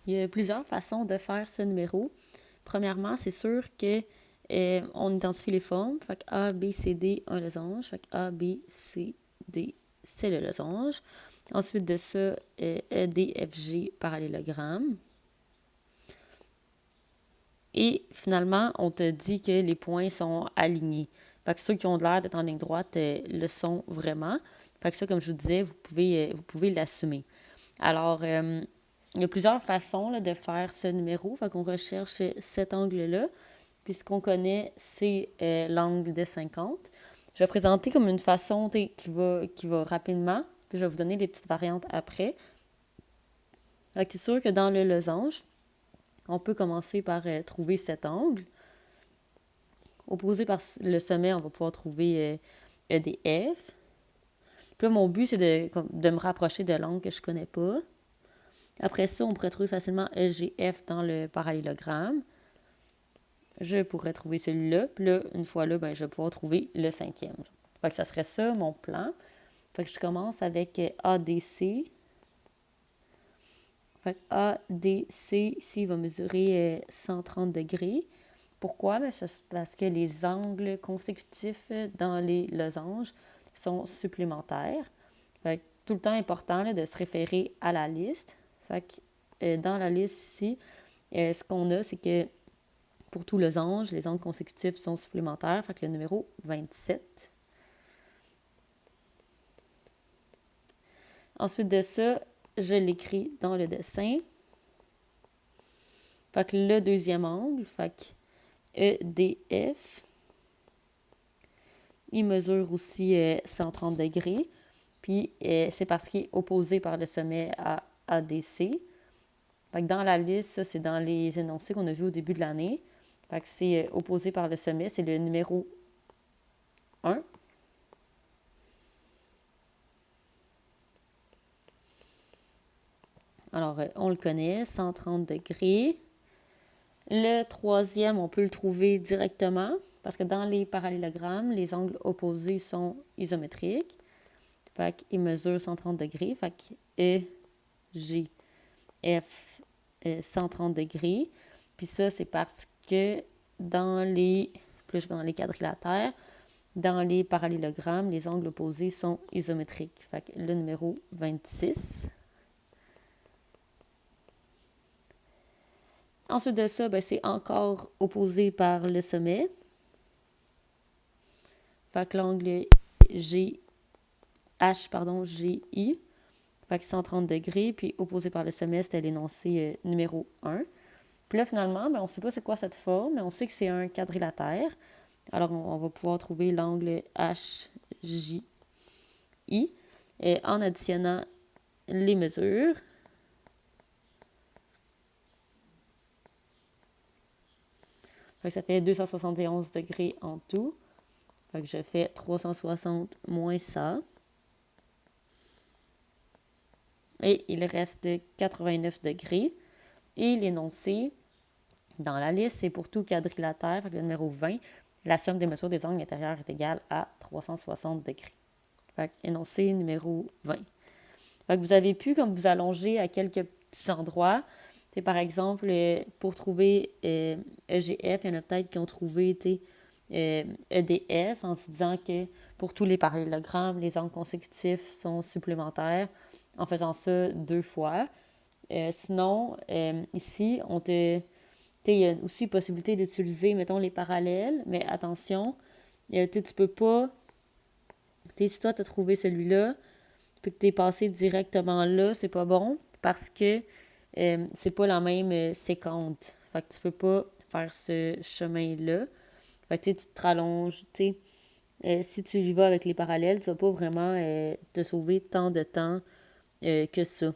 Il y a plusieurs façons de faire ce numéro. Premièrement, c'est sûr que on identifie les formes. Fait que A, B, C, D, un losange. Fait que A, B, C, D, c'est le losange. Ensuite de ça, E, D, F, G, parallélogramme. Et finalement, on te dit que les points sont alignés. Fait que ceux qui ont l'air d'être en ligne droite le sont vraiment. Fait que ça, comme je vous disais, vous pouvez l'assumer. Alors, il y a plusieurs façons là, de faire ce numéro. Fait qu'on recherche cet angle-là. Puis ce qu'on connaît, c'est l'angle de 50. Je vais présenter comme une façon qui va rapidement. Puis je vais vous donner les petites variantes après. Fait que c'est sûr que dans le losange, on peut commencer par trouver cet angle. Opposé par le sommet, on va pouvoir trouver EDF. Puis là, mon but, c'est de me rapprocher de l'angle que je ne connais pas. Après ça, on pourrait trouver facilement EGF dans le parallélogramme. Je pourrais trouver celui-là. Puis là, une fois là, ben, je vais pouvoir trouver le cinquième. Fait que ça serait ça, mon plan. Fait que je commence avec ADC. Fait que ADC, ici, va mesurer 130 degrés. Pourquoi? Ben, parce que les angles consécutifs dans les losanges sont supplémentaires. Fait que tout le temps important là, de se référer à la liste. Fait que dans la liste ici, ce qu'on a, c'est que pour tout losange, les angles consécutifs sont supplémentaires. Fait que le numéro 27. Ensuite de ça, je l'écris dans le dessin. Fait que le deuxième angle, fait que EDF, il mesure aussi 130 degrés. Puis c'est parce qu'il est opposé par le sommet à ADC. Fait que dans la liste, ça c'est dans les énoncés qu'on a vus au début de l'année. Fait que c'est opposé par le sommet, c'est le numéro 1. Alors, on le connaît, 130 degrés. Le troisième, on peut le trouver directement parce que dans les parallélogrammes, les angles opposés sont isométriques. Fait qu'il mesure 130 degrés. Fait que E, G, F, 130 degrés. Puis ça, c'est parce que plus dans les quadrilatères, dans les parallélogrammes, les angles opposés sont isométriques. Fait que le numéro 26. Ensuite de ça, ben, c'est encore opposé par le sommet. Fait que l'angle GI, fait que 130 degrés, puis opposé par le sommet, c'était l'énoncé numéro 1. Puis là, finalement, ben, on ne sait pas c'est quoi cette forme, mais on sait que c'est un quadrilatère. Alors, on va pouvoir trouver l'angle HJI en additionnant les mesures. Fait que ça fait 271 degrés en tout. Fait que je fais 360 moins ça. Et il reste 89 degrés. Et l'énoncé dans la liste, c'est pour tout quadrilatère, fait que le numéro 20, la somme des mesures des angles intérieurs est égale à 360 degrés. Fait que énoncé numéro 20. Fait que vous avez pu, comme vous allonger à quelques petits endroits, c'est par exemple, pour trouver EGF, il y en a peut-être qui ont trouvé EDF en se disant que pour tous les parallélogrammes, les angles consécutifs sont supplémentaires en faisant ça 2 fois. Sinon, ici, il y a aussi possibilité d'utiliser, mettons, les parallèles, mais attention, tu peux pas, si toi, tu as trouvé celui-là, puis que tu es passé directement là, c'est pas bon, parce que c'est pas la même séquente. Fait que tu peux pas faire ce chemin-là. Fait que tu te rallonges, si tu y vas avec les parallèles, tu vas pas vraiment te sauver tant de temps que ça.